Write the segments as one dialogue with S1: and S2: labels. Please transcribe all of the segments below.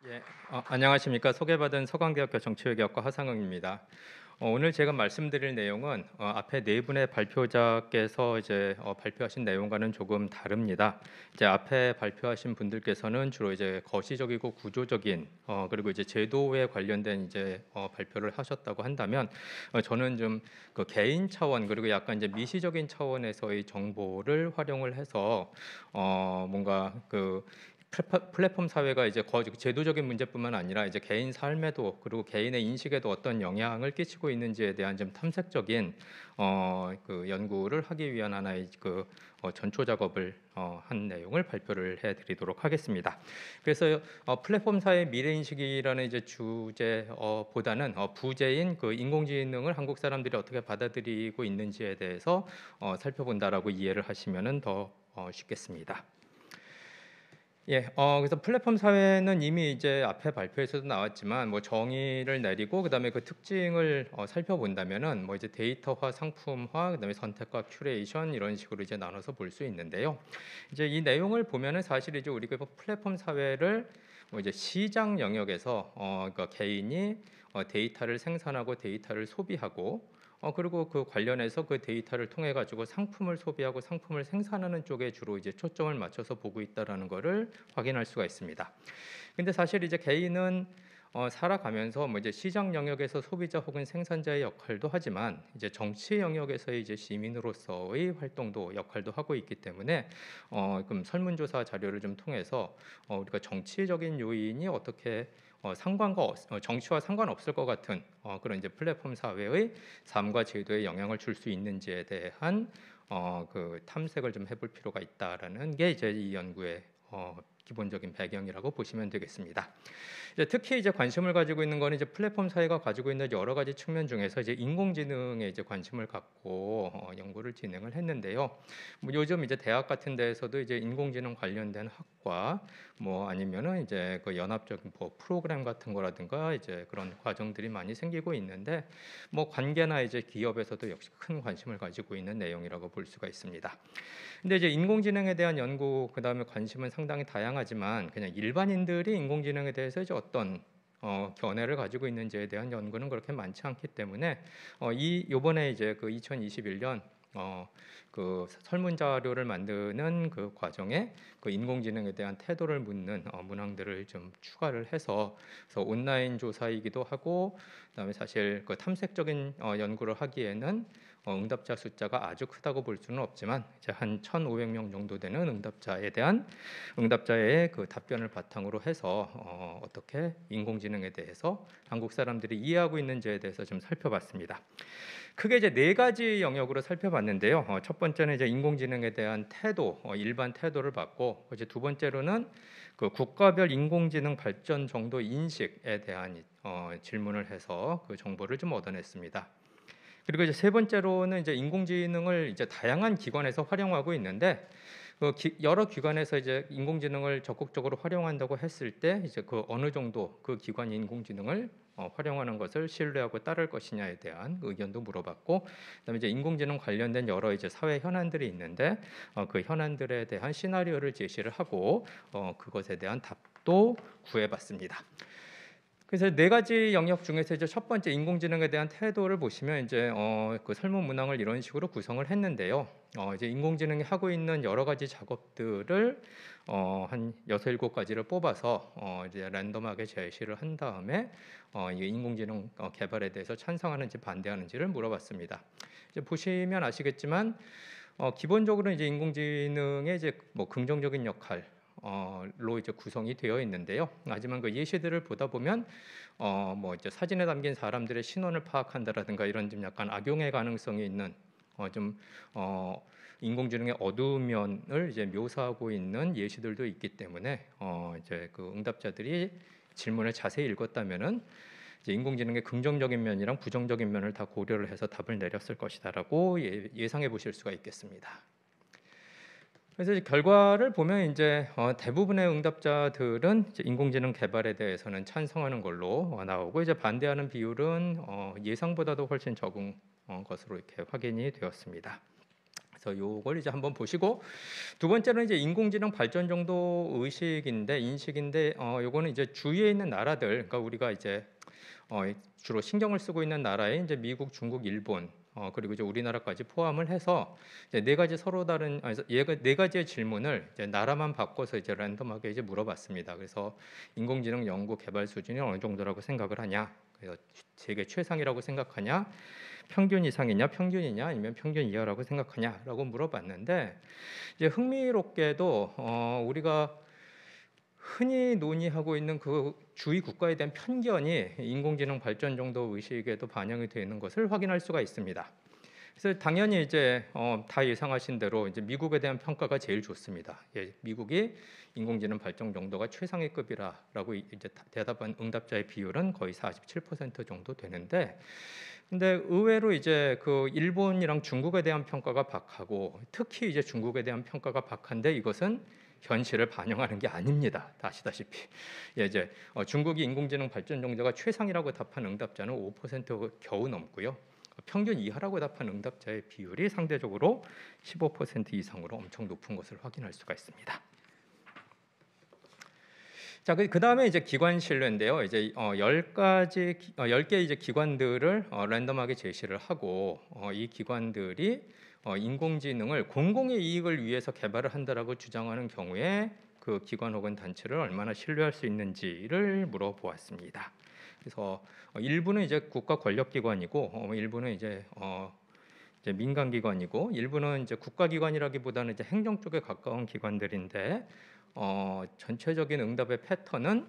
S1: 예, 안녕하십니까. 소개받은 서강대학교 정치외교학과 하상영입니다. 오늘 제가 말씀드릴 내용은 앞에 네 분의 발표자께서 이제 발표하신 내용과는 조금 다릅니다. 이제 앞에 발표하신 분들께서는 주로 이제 거시적이고 구조적인 그리고 이제 제도에 관련된 이제 발표를 하셨다고 한다면 저는 좀 그 개인 차원 그리고 약간 이제 미시적인 차원에서의 정보를 활용을 해서 뭔가 그 플랫폼 사회가 이제 제도적인 문제뿐만 아니라 이제 개인 삶에도 그리고 개인의 인식에도 어떤 영향을 끼치고 있는지에 대한 좀 탐색적인 그 연구를 하기 위한 하나의 그 전초 작업을 한 내용을 발표를 해드리도록 하겠습니다. 그래서 플랫폼 사회 미래 인식이라는 이제 주제 보다는 부제인 그 인공지능을 한국 사람들이 어떻게 받아들이고 있는지에 대해서 살펴본다라고 이해를 하시면은 더 쉽겠습니다. 예, 그래서 플랫폼 사회는 이미 이제 앞에 발표에서도 나왔지만 뭐 정의를 내리고 그다음에 그 특징을 살펴본다면은 뭐 이제 데이터화, 상품화, 그다음에 선택과 큐레이션 이런 식으로 이제 나눠서 볼 수 있는데요. 이제 이 내용을 보면은 사실 이제 우리가 플랫폼 사회를 뭐 이제 시장 영역에서 그러니까 개인이 데이터를 생산하고 데이터를 소비하고 그리고 그 관련해서 그 데이터를 통해 가지고 상품을 소비하고 상품을 생산하는 쪽에 주로 이제 초점을 맞춰서 보고 있다라는 것을 확인할 수가 있습니다. 근데 사실 이제 개인은 살아가면서 뭐 이제 시장 영역에서 소비자 혹은 생산자의 역할도 하지만 이제 정치 영역에서의 이제 시민으로서의 활동도 역할도 하고 있기 때문에 그럼 설문조사 자료를 좀 통해서 우리가 정치적인 요인이 어떻게 정치와 상관없을 것 같은 그런 이제 플랫폼 사회의 삶과 제도에 영향을 줄 수 있는지에 대한 그 탐색을 좀 해볼 필요가 있다라는 게 이제 이 연구의 기본적인 배경이라고 보시면 되겠습니다. 이제 특히 이제 관심을 가지고 있는 거는 이제 플랫폼 사회가 가지고 있는 여러 가지 측면 중에서 이제 인공지능에 이제 관심을 갖고 연구를 진행을 했는데요. 뭐 요즘 이제 대학 같은 데에서도 이제 인공지능 관련된 학과 뭐 아니면은 이제 그 연합적인 뭐 프로그램 같은 거라든가 이제 그런 과정들이 많이 생기고 있는데 뭐 관계나 이제 기업에서도 역시 큰 관심을 가지고 있는 내용이라고 볼 수가 있습니다. 근데 이제 인공지능에 대한 연구 그다음에 관심은 상당히 다양하지만 그냥 일반인들이 인공지능에 대해서 이제 어떤 견해를 가지고 있는지에 대한 연구는 그렇게 많지 않기 때문에 이 요번에 이제 그 2021년 그 설문 자료를 만드는 그 과정에 그 인공지능에 대한 태도를 묻는 문항들을 좀 추가를 해서 그래서 온라인 조사이기도 하고 그다음에 사실 그 탐색적인 연구를 하기에는 응답자 숫자가 아주 크다고 볼 수는 없지만 이제 한 1,500명 정도 되는 응답자의 그 답변을 바탕으로 해서 어떻게 인공지능에 대해서 한국 사람들이 이해하고 있는지에 대해서 좀 살펴봤습니다. 크게 이제 네 가지 영역으로 살펴봤는데요. 첫 번째는 이제 인공지능에 대한 태도, 일반 태도를 봤고, 이제 두 번째로는 그 국가별 인공지능 발전 정도 인식에 대한 질문을 해서 그 정보를 좀 얻어냈습니다. 그리고 이제 세 번째로는 이제 인공지능을 이제 다양한 기관에서 활용하고 있는데 여러 기관에서 이제 인공지능을 적극적으로 활용한다고 했을 때 이제 그 어느 정도 그 기관이 인공지능을 활용하는 것을 신뢰하고 따를 것이냐에 대한 의견도 물어봤고, 그다음에 이제 인공지능 관련된 여러 이제 사회 현안들이 있는데 그 현안들에 대한 시나리오를 제시를 하고 그것에 대한 답도 구해봤습니다. 그래서 네 가지 영역 중에서 이제 첫 번째 인공지능에 대한 태도를 보시면 이제 그 설문 문항을 이런 식으로 구성을 했는데요. 이제 인공지능이 하고 있는 여러 가지 작업들을 한 6-7가지를 뽑아서 이제 랜덤하게 제시를 한 다음에 이 인공지능 개발에 대해서 찬성하는지 반대하는지를 물어봤습니다. 이제 보시면 아시겠지만 기본적으로 이제 인공지능의 이제 뭐 긍정적인 역할 로 이제 구성이 되어 있는데요. 하지만 그 예시들을 보다 보면 뭐 이제 사진에 담긴 사람들의 신원을 파악한다라든가 이런 좀 약간 악용의 가능성이 있는 좀 인공지능의 어두운 면을 이제 묘사하고 있는 예시들도 있기 때문에 이제 그 응답자들이 질문을 자세히 읽었다면은 이제 인공지능의 긍정적인 면이랑 부정적인 면을 다 고려를 해서 답을 내렸을 것이다라고 예상해 보실 수가 있겠습니다. 그래서 결과를 보면 이제 대부분의 응답자들은 이제 인공지능 개발에 대해서는 찬성하는 걸로 나오고 이제 반대하는 비율은 예상보다도 훨씬 적은 것으로 이렇게 확인이 되었습니다. 그래서 요걸 이제 한번 보시고, 두 번째는 이제 인공지능 발전 정도 인식인데 요거는 이제 주위에 있는 나라들, 그러니까 우리가 이제 주로 신경을 쓰고 있는 나라에 이제 미국, 중국, 일본, 그리고 이제 우리나라까지 포함을 해서 이제 네 가지 서로 다른 네 가지의 질문을 이제 나라만 바꿔서 이제 랜덤하게 이제 물어봤습니다. 그래서 인공지능 연구 개발 수준이 어느 정도라고 생각을 하냐, 그래서 세계 최상이라고 생각하냐, 평균 이상이냐, 평균이냐, 아니면 평균 이하라고 생각하냐라고 물어봤는데, 이제 흥미롭게도 우리가 흔히 논의하고 있는 그 주위 국가에 대한 편견이 인공지능 발전 정도 의식에도 반영이 되는 것을 확인할 수가 있습니다. 그래서 당연히 이제 다 예상하신 대로 이제 미국에 대한 평가가 제일 좋습니다. 예, 미국이 인공지능 발전 정도가 최상의 급이라라고 이제 대답한 응답자의 비율은 거의 47% 정도 되는데, 근데 의외로 이제 그 일본이랑 중국에 대한 평가가 박하고, 특히 이제 중국에 대한 평가가 박한데 이것은 현실을 반영하는 게 아닙니다. 아시다시피 예, 이제 중국이 인공지능 발전 정도가 최상이라고 답한 응답자는 5% 겨우 넘고요. 평균 이하라고 답한 응답자의 비율이 상대적으로 15% 이상으로 엄청 높은 것을 확인할 수가 있습니다. 자, 그 다음에 이제 기관 신뢰인데요. 이제 10개 이제 기관들을 랜덤하게 제시를 하고, 이 기관들이 인공지능을 공공의 이익을 위해서 개발을 한다라고 주장하는 경우에 그 기관 혹은 단체를 얼마나 신뢰할 수 있는지를 물어보았습니다. 그래서 일부는 이제 국가 권력기관이고, 일부는 이제 민간기관이고, 일부는 이제 국가기관이라기보다는 이제 행정 쪽에 가까운 기관들인데, 전체적인 응답의 패턴은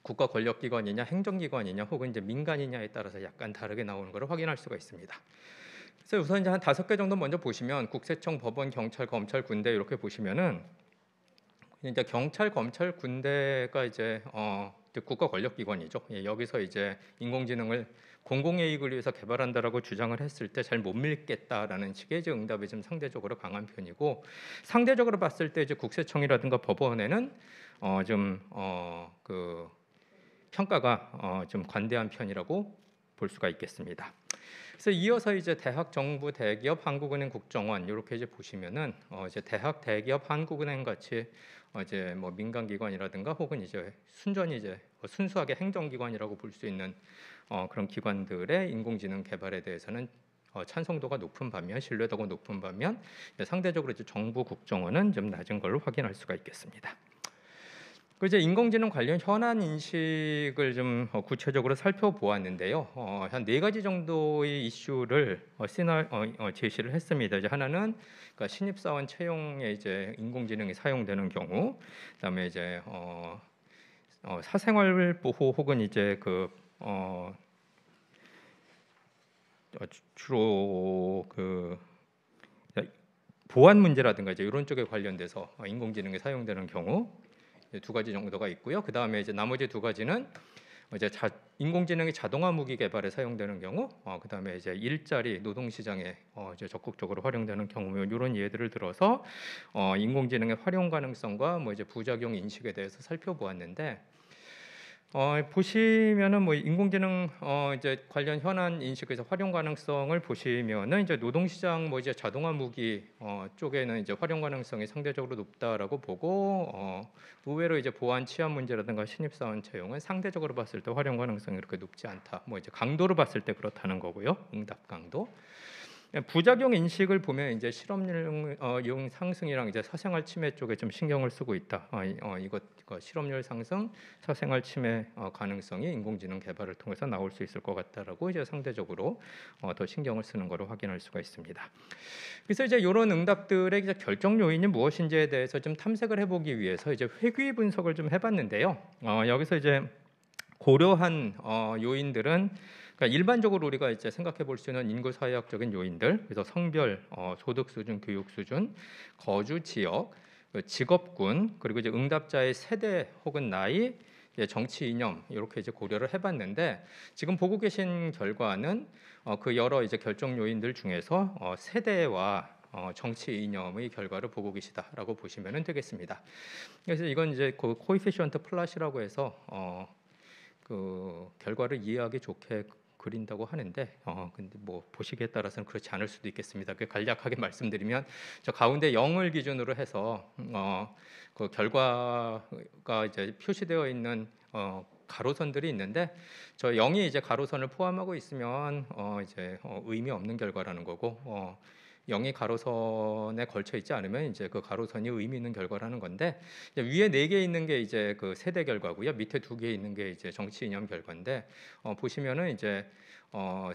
S1: 국가 권력기관이냐, 행정기관이냐, 혹은 이제 민간이냐에 따라서 약간 다르게 나오는 것을 확인할 수가 있습니다. 그래서 우선 이제 한 5개 정도 먼저 보시면, 국세청, 법원, 경찰, 검찰, 군대 이렇게 보시면은, 이제 경찰, 검찰, 군대가 이제 국가 권력기관이죠. 예, 여기서 이제 인공지능을 공공의 이익을 위해서 개발한다라고 주장을 했을 때 잘 못 믿겠다라는 식의 이제 응답이 좀 상대적으로 강한 편이고, 상대적으로 봤을 때 이제 국세청이라든가 법원에는 그 평가가 좀 관대한 편이라고 볼 수가 있겠습니다. 그래서 이어서 이제 대학, 정부, 대기업, 한국은행, 국정원 이렇게 이제 보시면은 이제 대학, 대기업, 한국은행 같이 이제 뭐 민간기관이라든가 혹은 이제 순전히 이제 순수하게 행정기관이라고 볼 수 있는 그런 기관들의 인공지능 개발에 대해서는 찬성도가 높은 반면, 신뢰도가 높은 반면, 상대적으로 이제 정부, 국정원은 좀 낮은 걸로 확인할 수가 있겠습니다. 그 이제 인공지능 관련 현안 인식을 좀 구체적으로 살펴보았는데요. 한 4가지 정도의 이슈를 제시를 했습니다. 이제 하나는 그러니까 신입사원 채용에 이제 인공지능이 사용되는 경우, 그다음에 이제 사생활 보호 혹은 이제 그 주로 그 보안 문제라든가 이제 이런 쪽에 관련돼서 인공지능이 사용되는 경우 2가지 정도가 있고요. 그 다음에 이제 나머지 2가지는 이제 인공지능이 자동화 무기 개발에 사용되는 경우, 그 다음에 이제 일자리 노동 시장에 이제 적극적으로 활용되는 경우, 이런 예들을 들어서 인공지능의 활용 가능성과 뭐 이제 부작용 인식에 대해서 살펴보았는데, 보시면은 뭐 인공지능 이제 관련 현안 인식에서 활용 가능성을 보시면은 이제 노동시장 뭐 이제 자동화 무기 쪽에는 이제 활용 가능성이 상대적으로 높다라고 보고, 의외로 이제 보안 치안 문제라든가 신입사원 채용은 상대적으로 봤을 때 활용 가능성이 그렇게 높지 않다. 뭐 이제 강도로 봤을 때 그렇다는 거고요. 응답 강도. 부작용 인식을 보면 이제 실업률 상승이랑 이제 사생활 침해 쪽에 좀 신경을 쓰고 있다. 이거 실업률 상승, 사생활 침해 가능성이 인공지능 개발을 통해서 나올 수 있을 것 같다라고 이제 상대적으로 더 신경을 쓰는 거로 확인할 수가 있습니다. 그래서 이제 이런 응답들의 이제 결정 요인이 무엇인지에 대해서 좀 탐색을 해보기 위해서 이제 회귀 분석을 좀 해봤는데요. 여기서 이제 고려한 요인들은, 그러니까 일반적으로 우리가 이제 생각해 볼 수 있는 인구 사회학적인 요인들, 그래서 성별, 소득 수준, 교육 수준, 거주 지역, 직업군, 그리고 이제 응답자의 세대 혹은 나이, 정치 이념 이렇게 이제 고려를 해봤는데, 지금 보고 계신 결과는 그 여러 이제 결정 요인들 중에서 세대와 정치 이념의 결과를 보고 계시다라고 보시면 되겠습니다. 그래서 이건 이제 그 코이피션트 플랫이라고 해서 그 결과를 이해하기 좋게 그린다고 하는데 근데 뭐 보시기에 따라서는 그렇지 않을 수도 있겠습니다. 그 간략하게 말씀드리면 저 가운데 0을 기준으로 해서 그 결과가 이제 표시되어 있는 가로선들이 있는데 저 0이 이제 가로선을 포함하고 있으면 이제 의미 없는 결과라는 거고 0이 가로선에 걸쳐 있지 않으면 이제 그 가로선이 의미 있는 결과라는 건데 위에 4개 있는 게 이제 그 세대 결과고요. 밑에 2개 있는 게 이제 정치 이념 결과인데 보시면은 이제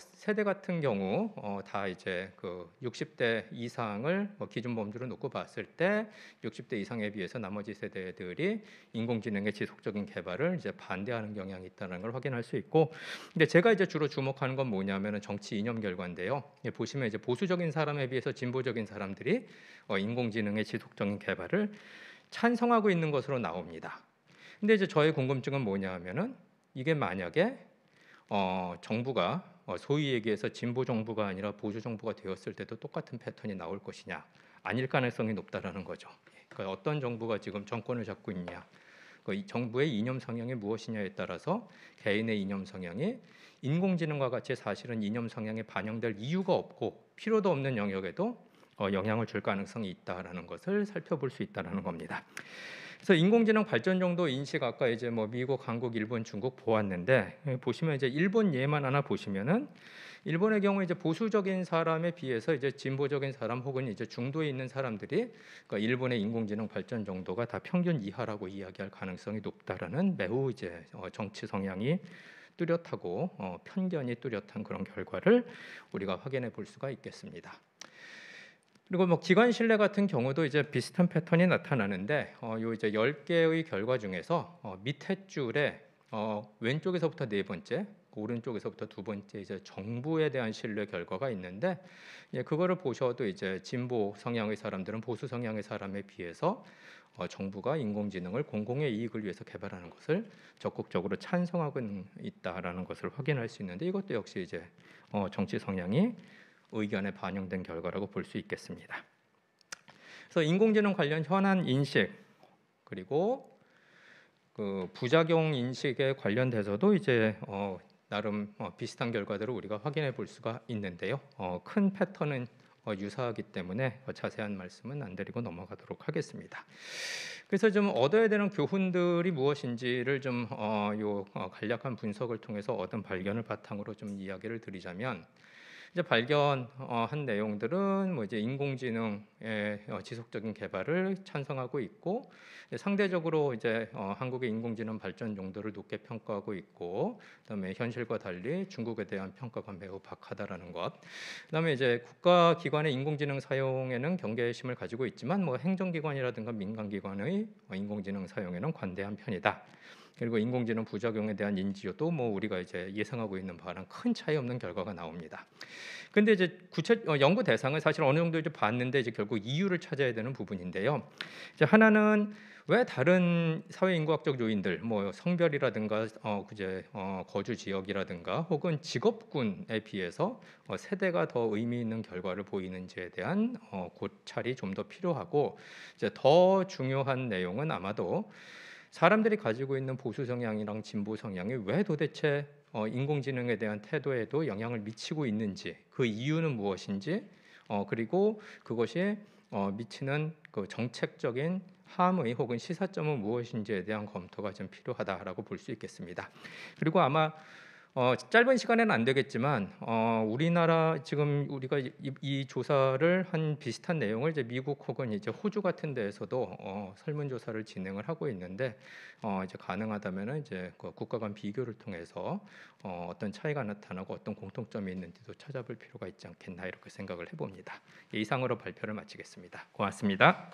S1: 세대 같은 경우 다 이제 그 60대 이상을 기준 범주로 놓고 봤을 때 60대 이상에 비해서 나머지 세대들이 인공지능의 지속적인 개발을 이제 반대하는 경향이 있다는 걸 확인할 수 있고, 근데 제가 이제 주로 주목하는 건 뭐냐면은 정치 이념 결과인데요. 보시면 이제 보수적인 사람에 비해서 진보적인 사람들이 인공지능의 지속적인 개발을 찬성하고 있는 것으로 나옵니다. 근데 이제 저의 궁금증은 뭐냐면은 이게 만약에 정부가 소위 얘기해서 진보 정부가 아니라 보수 정부가 되었을 때도 똑같은 패턴이 나올 것이냐, 아닐 가능성이 높다라는 거죠. 그러니까 어떤 정부가 지금 정권을 잡고 있냐, 이 정부의 이념 성향이 무엇이냐에 따라서 개인의 이념 성향이 인공지능과 같이 사실은 이념 성향에 반영될 이유가 없고 필요도 없는 영역에도 영향을 줄 가능성이 있다라는 것을 살펴볼 수 있다라는 겁니다. 그래서 인공지능 발전 정도 인식 아까 이제 뭐 미국, 한국, 일본, 중국 보았는데 보시면 이제 일본 예만 하나 보시면은 일본의 경우 이제 보수적인 사람에 비해서 이제 진보적인 사람 혹은 이제 중도에 있는 사람들이 그러니까 일본의 인공지능 발전 정도가 다 평균 이하라고 이야기할 가능성이 높다라는 매우 이제 정치 성향이 뚜렷하고 편견이 뚜렷한 그런 결과를 우리가 확인해 볼 수가 있겠습니다. 그리고 뭐 기관 신뢰 같은 경우도 이제 비슷한 패턴이 나타나는데 요 이제 10개의 결과 중에서 밑에 줄에 왼쪽에서부터 네 번째, 오른쪽에서부터 두 번째 이제 정부에 대한 신뢰 결과가 있는데 그거를 보셔도 이제 진보 성향의 사람들은 보수 성향의 사람에 비해서 정부가 인공지능을 공공의 이익을 위해서 개발하는 것을 적극적으로 찬성하고 있다라는 것을 확인할 수 있는데 이것도 역시 이제 정치 성향이 의견에 반영된 결과라고 볼 수 있겠습니다. 그래서 인공지능 관련 현안 인식 그리고 그 부작용 인식에 관련돼서도 이제 나름 비슷한 결과들을 우리가 확인해 볼 수가 있는데요. 큰 패턴은 유사하기 때문에 자세한 말씀은 안 드리고 넘어가도록 하겠습니다. 그래서 좀 얻어야 되는 교훈들이 무엇인지를 좀 간략한 분석을 통해서 얻은 발견을 바탕으로 좀 이야기를 드리자면 이제 발견한 내용들은 뭐 이제 인공지능의 지속적인 개발을 찬성하고 있고 상대적으로 이제 한국의 인공지능 발전 정도를 높게 평가하고 있고 그다음에 현실과 달리 중국에 대한 평가가 매우 박하다라는 것. 그다음에 이제 국가기관의 인공지능 사용에는 경계심을 가지고 있지만 뭐 행정기관이라든가 민간기관의 인공지능 사용에는 관대한 편이다. 그리고 인공지능 부작용에 대한 인지도도 뭐 우리가 이제 예상하고 있는 바랑 큰 차이 없는 결과가 나옵니다. 근데 이제 연구 대상을 사실 어느 정도 이제 봤는데 이제 결국 이유를 찾아야 되는 부분인데요. 이제 하나는 왜 다른 사회 인구학적 요인들, 뭐 성별이라든가 거주 지역이라든가 혹은 직업군에 비해서 세대가 더 의미 있는 결과를 보이는지에 대한 고찰이 좀 더 필요하고 이제 더 중요한 내용은 아마도 사람들이 가지고 있는 보수 성향이랑 진보 성향이 왜 도대체 인공지능에 대한 태도에도 영향을 미치고 있는지, 그 이유는 무엇인지, 그리고 그것이 미치는 그 정책적인 함의 혹은 시사점은 무엇인지에 대한 검토가 좀 필요하다라고 볼 수 있겠습니다. 그리고 아마 짧은 시간에는 안 되겠지만 우리나라 지금 우리가 이 조사를 한 비슷한 내용을 이제 미국 혹은 이제 호주 같은 데에서도 설문조사를 진행을 하고 있는데 이제 가능하다면은 이제 그 국가 간 비교를 통해서 어떤 차이가 나타나고 어떤 공통점이 있는지도 찾아볼 필요가 있지 않겠나 이렇게 생각을 해봅니다. 이상으로 발표를 마치겠습니다. 고맙습니다.